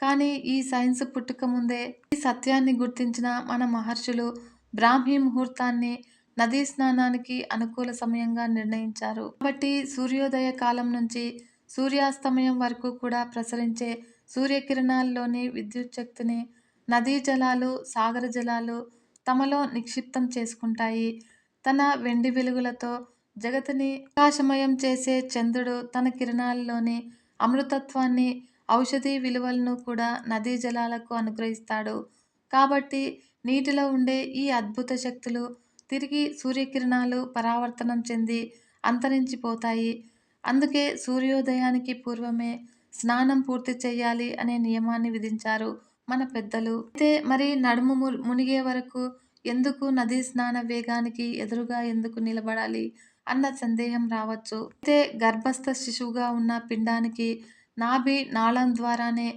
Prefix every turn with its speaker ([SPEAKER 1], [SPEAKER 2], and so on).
[SPEAKER 1] కానీ ఈ సైన్స్ పుట్టకముందే ఈ సత్యాన్ని గుర్తించిన మన మహర్షులు బ్రాహ్మీ ముహూర్తాన్ని నదీ స్నానానికి అనుకూల సమయంగా నిర్ణయించారు. కాబట్టి సూర్యోదయ కాలం నుంచి సూర్యాస్తమయం వరకు కూడా ప్రసరించే సూర్యకిరణాల్లోని విద్యుత్ శక్తిని నదీ జలాలు, సాగర జలాలు తమలో నిక్షిప్తం చేసుకుంటాయి. తన వెండి వెలుగులతో జగతిని ప్రకాశమయం చేసే చంద్రుడు తన కిరణాల్లోని అమృతత్వాన్ని, ఔషధీ విలువలను కూడా నదీ జలాలకు అనుగ్రహిస్తాడు. కాబట్టి నీటిలో ఉండే ఈ అద్భుత శక్తులు తిరిగి సూర్యకిరణాలు పరావర్తనం చెంది అంతరించిపోతాయి. అందుకే సూర్యోదయానికి పూర్వమే స్నానం పూర్తి చేయాలి అనే నియమాన్ని విధించారు మన పెద్దలు. అయితే మరి నడుము మునిగే వరకు ఎందుకు నదీ స్నాన వేగానికి ఎదురుగా ఎందుకు నిలబడాలి అన్న సందేహం రావచ్చు. అయితే గర్భస్థ శిశువుగా ఉన్న పిండానికి నాభి నాళం ద్వారానే